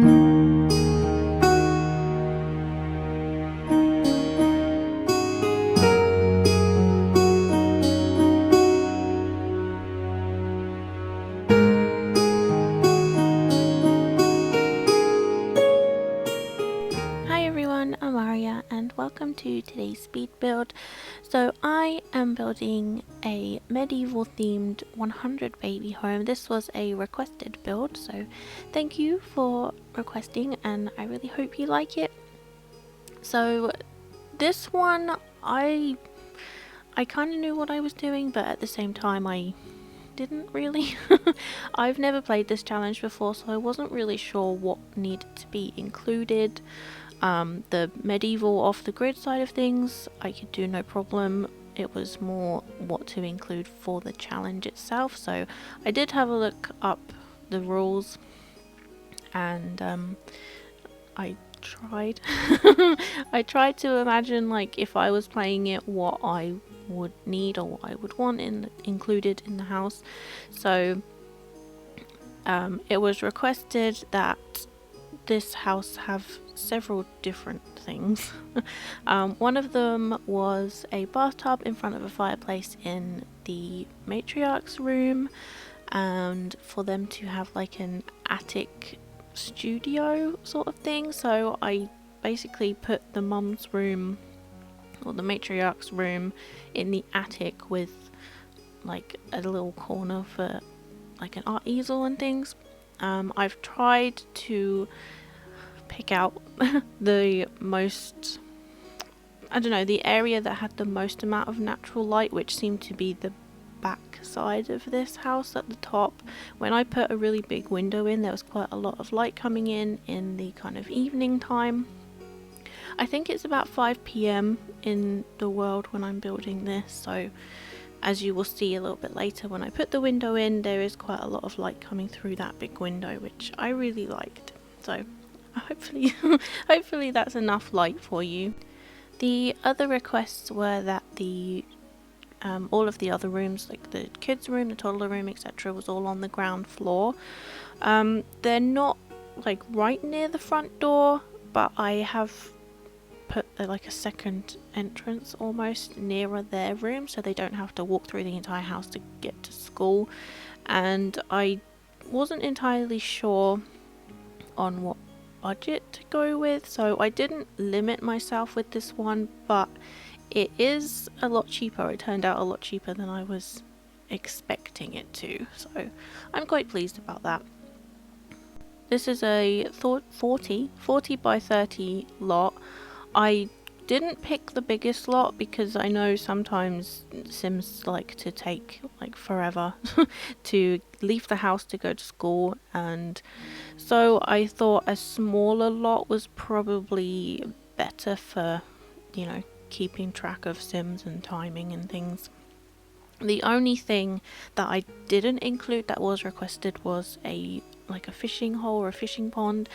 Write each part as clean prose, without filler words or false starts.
Hi everyone, I'm Aria and welcome to today's speed build. So I am building a medieval themed 100 baby home. This was a requested build, so thank you for requesting and I really hope you like it. So this one, I kind of knew what I was doing, but at the same time I didn't really. I've never played this challenge before, so I wasn't really sure what needed to be included. The medieval off the grid side of things I could do no problem. It was more what to include for the challenge itself, so I did have a look up the rules and I tried I tried to imagine, like, if I was playing it, what I would need or what I would want included in the house. So it was requested that this house have several different things. One of them was a bathtub in front of a fireplace in the matriarch's room, and for them to have like an attic studio sort of thing. So I basically put the mum's room or the matriarch's room in the attic with like a little corner for like an art easel and things. I've tried to pick out the most, I don't know, the area that had the most amount of natural light, which seemed to be the back side of this house at the top. When I put a really big window in, there was quite a lot of light coming in the kind of evening time. I think it's about 5 p.m. in the world when I'm building this, so as you will see a little bit later, when I put the window in, there is quite a lot of light coming through that big window, which I really liked. So hopefully hopefully that's enough light for you. The other requests were that the all of the other rooms, like the kids room, the toddler room, etc., was all on the ground floor. They're not like right near the front door, but I have put like a second entrance almost nearer their room, so they don't have to walk through the entire house to get to school. And I wasn't entirely sure on what budget to go with, so I didn't limit myself with this one, but it is a lot cheaper. It turned out a lot cheaper than I was expecting it to, so I'm quite pleased about that. This is a 40 by 30 lot. I didn't pick the biggest lot because I know sometimes Sims like to take like forever to leave the house to go to school, and so I thought a smaller lot was probably better for, you know, keeping track of Sims and timing and things. The only thing that I didn't include that was requested was a fishing hole or a fishing pond,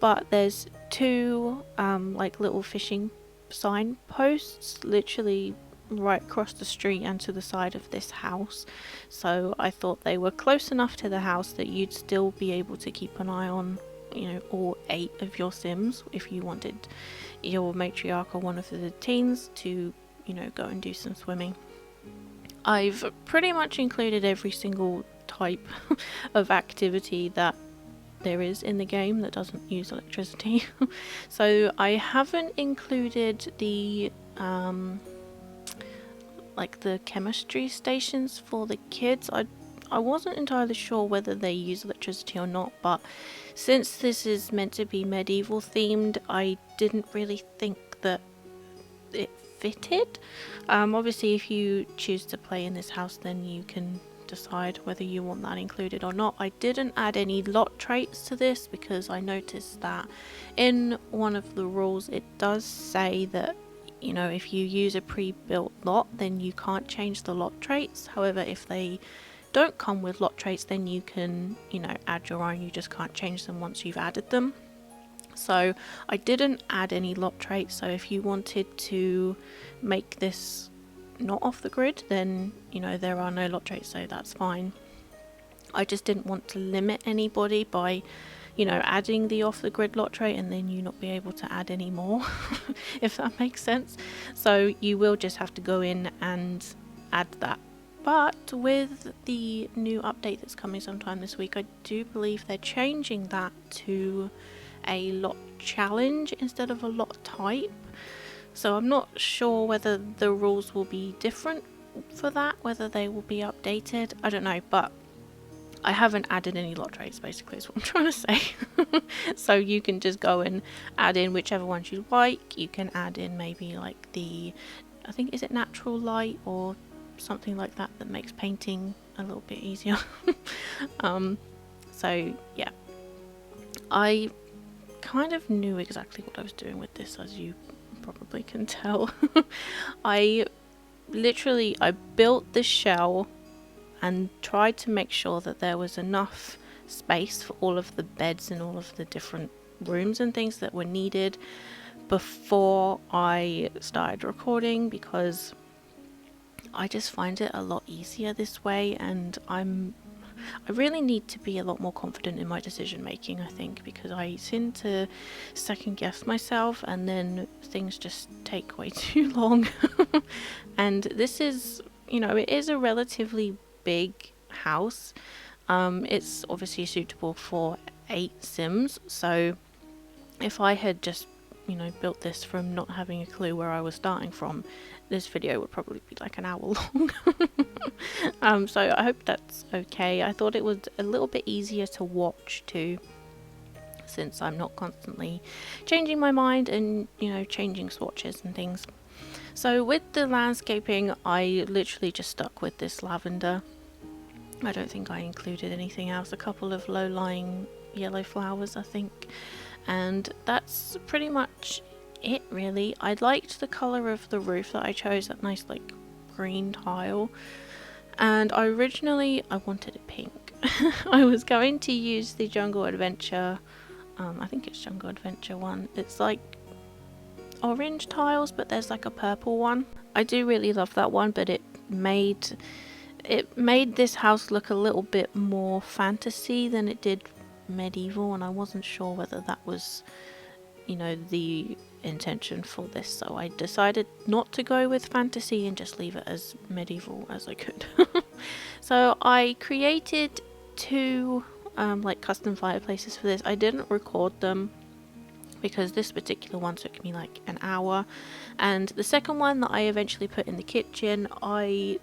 but there's two like little fishing sign posts literally right across the street and to the side of this house, so I thought they were close enough to the house that you'd still be able to keep an eye on, you know, all 8 of your Sims if you wanted your matriarch or one of the teens to, you know, go and do some swimming. I've pretty much included every single type of activity that there is in the game that doesn't use electricity. So I haven't included the like the chemistry stations for the kids. I wasn't entirely sure whether they use electricity or not, but since this is meant to be medieval themed, I didn't really think that it fitted. Obviously if you choose to play in this house, then you can decide whether you want that included or not. I didn't add any lot traits to this because I noticed that in one of the rules it does say that, you know, if you use a pre-built lot, then you can't change the lot traits. However, if they don't come with lot traits, then you can, you know, add your own. You just can't change them once you've added them. So I didn't add any lot traits, so if you wanted to make this not off the grid, then, you know, there are no lot traits, so that's fine. I just didn't want to limit anybody by you know, adding the off the grid lot tray and then you not be able to add any more, if that makes sense. So you will just have to go in and add that. But with the new update that's coming sometime this week, I do believe they're changing that to a lot challenge instead of a lot type. So I'm not sure whether the rules will be different for that, whether they will be updated. I don't know, but I haven't added any lot trays, basically is what I'm trying to say. So you can just go and add in whichever ones you like. You can add in maybe like the, I think, is it natural light or something like that that makes painting a little bit easier. So yeah, I kind of knew exactly what I was doing with this, as you probably can tell. I built the shell and tried to make sure that there was enough space for all of the beds and all of the different rooms and things that were needed before I started recording, because I just find it a lot easier this way, and I really need to be a lot more confident in my decision making, I think, because I tend to second guess myself and then things just take way too long. And this is, you know, it is a relatively big house. It's obviously suitable for 8 Sims, so if I had just, you know, built this from not having a clue where I was starting from, this video would probably be like an hour long. So I hope that's okay. I thought it was a little bit easier to watch too, since I'm not constantly changing my mind and, you know, changing swatches and things. So with the landscaping, I literally just stuck with this lavender. I don't think I included anything else. A couple of low-lying yellow flowers, I think, and that's pretty much it really. I liked the colour of the roof that I chose, that nice like green tile, and I wanted it pink. I was going to use the Jungle Adventure, I think it's Jungle Adventure one. It's like orange tiles, but there's like a purple one. I do really love that one, but it made this house look a little bit more fantasy than it did medieval, and I wasn't sure whether that was, you know, the intention for this, so I decided not to go with fantasy and just leave it as medieval as I could. So I created 2 like custom fireplaces for this. I didn't record them because this particular one took me like an hour, and the second one that I eventually put in the kitchen I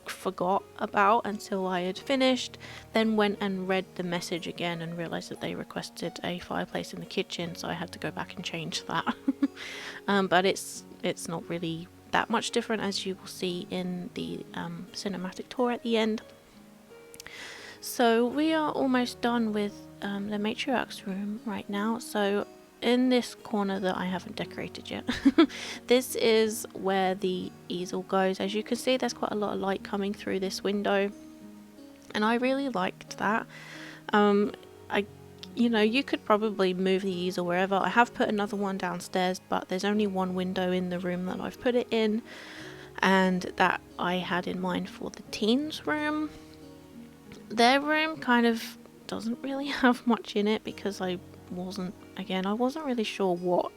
forgot about until I had finished, then went and read the message again and realized that they requested a fireplace in the kitchen, so I had to go back and change that. But it's not really that much different, as you will see in the cinematic tour at the end. So we are almost done with the matriarch's room right now. So in this corner that I haven't decorated yet, this is where the easel goes. As you can see, there's quite a lot of light coming through this window, and I really liked that. You know, you could probably move the easel wherever. I have put another one downstairs, but there's only one window in the room that I've put it in, and that I had in mind for the teens room. Their room kind of doesn't really have much in it because I wasn't really sure what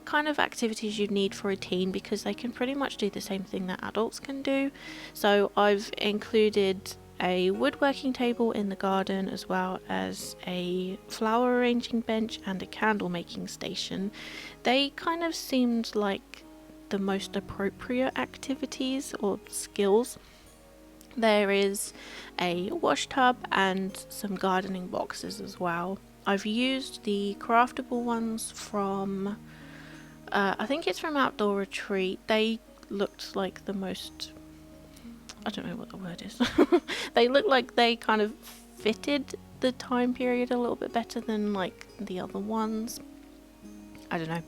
kind of activities you'd need for a teen, because they can pretty much do the same thing that adults can do. So I've included a woodworking table in the garden, as well as a flower arranging bench and a candle making station. They kind of seemed like the most appropriate activities or skills. There is a wash tub and some gardening boxes as well. I've used the craftable ones from, I think it's from Outdoor Retreat. They looked like the most, I don't know what the word is. They look like they kind of fitted the time period a little bit better than like the other ones. I don't know.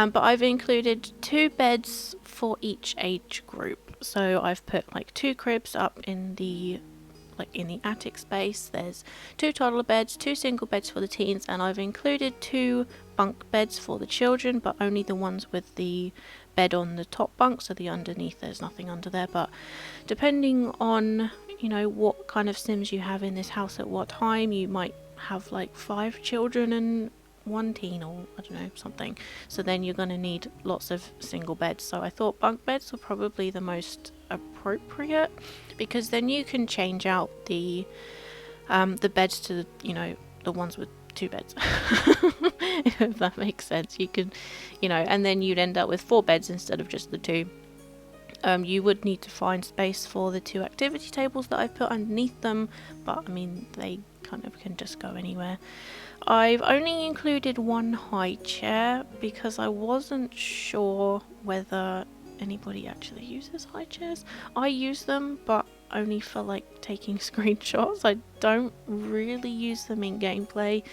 But I've included 2 beds for each age group. So I've put like 2 cribs up in the attic space. There's 2 toddler beds, 2 single beds for the teens, and I've included 2 bunk beds for the children, but only the ones with the bed on the top bunk, so the underneath there's nothing under there. But depending on, you know, what kind of Sims you have in this house at what time, you might have like 5 children and 1 teen, or I don't know, something. So then you're going to need lots of single beds. So I thought bunk beds were probably the most appropriate, because then you can change out the beds to, you know, the ones with 2 beds. If that makes sense. You can, you know, and then you'd end up with 4 beds instead of just the 2. You would need to find space for the 2 activity tables that I've put underneath them, but I mean, they kind of can just go anywhere. I've only included 1 high chair because I wasn't sure whether anybody actually uses high chairs. I use them, but only for like taking screenshots. I don't really use them in gameplay,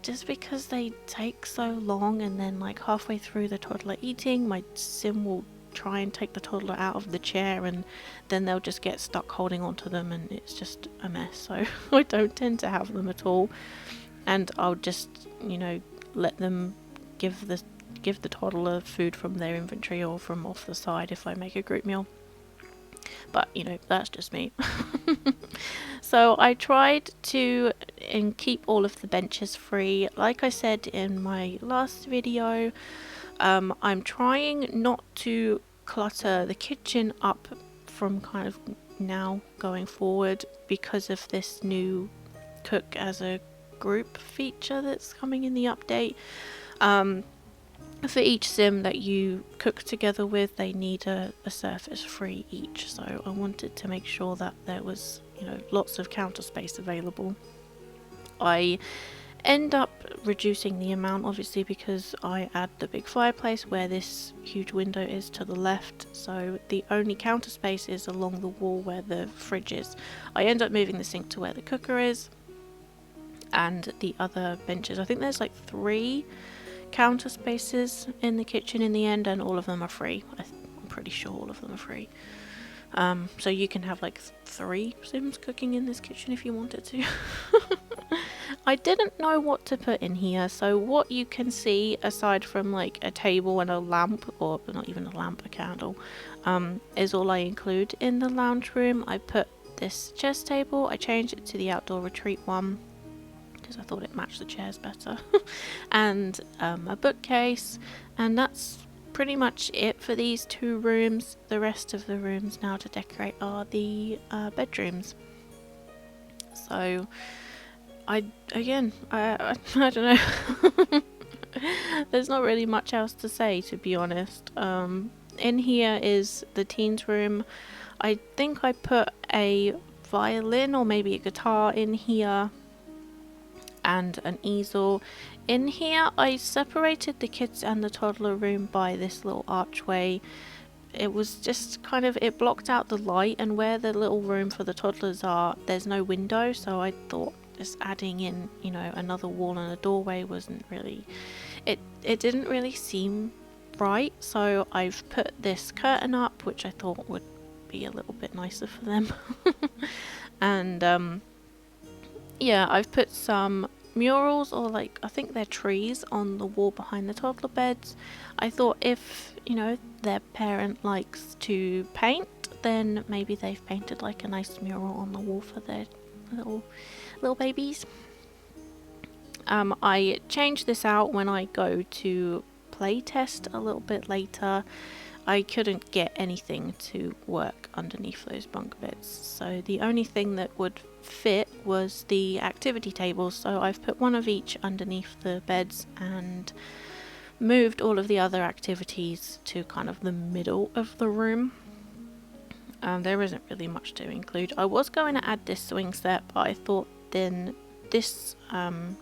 just because they take so long, and then like halfway through the toddler eating, my sim will try and take the toddler out of the chair, and then they'll just get stuck holding onto them, and it's just a mess. So I don't tend to have them at all, and I'll just, you know, let them give the toddler food from their inventory or from off the side if I make a group meal. But you know, that's just me. So I tried to keep all of the benches free. Like I said in my last video, I'm trying not to clutter the kitchen up from kind of now going forward, because of this new cook as a group feature that's coming in the update. For each sim that you cook together with, they need a surface free each, so I wanted to make sure that there was, you know, lots of counter space available. I end up reducing the amount, obviously, because I add the big fireplace where this huge window is to the left, so the only counter space is along the wall where the fridge is. I end up moving the sink to where the cooker is, and the other benches, I think there's like 3 counter spaces in the kitchen in the end, and all of them are free. I'm pretty sure all of them are free. So you can have like 3 sims cooking in this kitchen if you wanted to. I didn't know what to put in here, so what you can see, aside from like a table and a lamp, or not even a lamp, a candle, is all I include in the lounge room. I put this chess table, I changed it to the outdoor retreat one because I thought it matched the chairs better, and a bookcase, and that's pretty much it for these 2 rooms. The rest of the rooms now to decorate are the bedrooms. So I don't know. There's not really much else to say, to be honest. In here is the teens room. I think I put a violin or maybe a guitar in here, and an easel. In here I separated the kids and the toddler room by this little archway. It was just kind of, it blocked out the light, and where the little room for the toddlers are, there's no window, so I thought just adding in, you know, another wall and a doorway wasn't really, it didn't really seem right, so I've put this curtain up, which I thought would be a little bit nicer for them. And yeah, I've put some murals, or like, I think they're trees, on the wall behind the toddler beds. I thought if, you know, their parent likes to paint, then maybe they've painted like a nice mural on the wall for their little babies. I change this out when I go to play test a little bit later. I couldn't get anything to work underneath those bunk beds, so the only thing that would fit was the activity tables, so I've put 1 of each underneath the beds and moved all of the other activities to kind of the middle of the room. There isn't really much to include. I was going to add this swing set, but I thought then this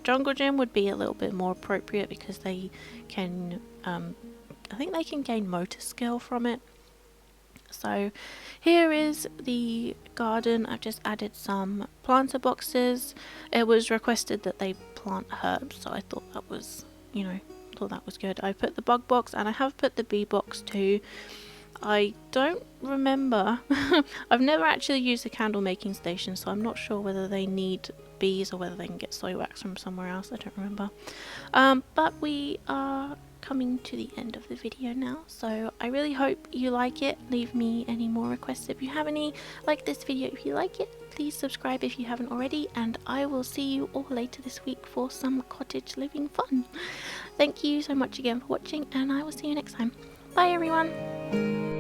jungle gym would be a little bit more appropriate, because they can I think they can gain motor skill from it. So here is the garden. I've just added some planter boxes. It was requested that they plant herbs, so I thought that was, you know, good. I put the bug box, and I have put the bee box too. I don't remember. I've never actually used a candle making station, so I'm not sure whether they need bees or whether they can get soy wax from somewhere else. I don't remember. But we are coming to the end of the video now, so I really hope you like it. Leave me any more requests if you have any. Like this video if you like it, please subscribe if you haven't already, and I will see you all later this week for some cottage living fun. Thank you so much again for watching, and I will see you next time. Bye everyone!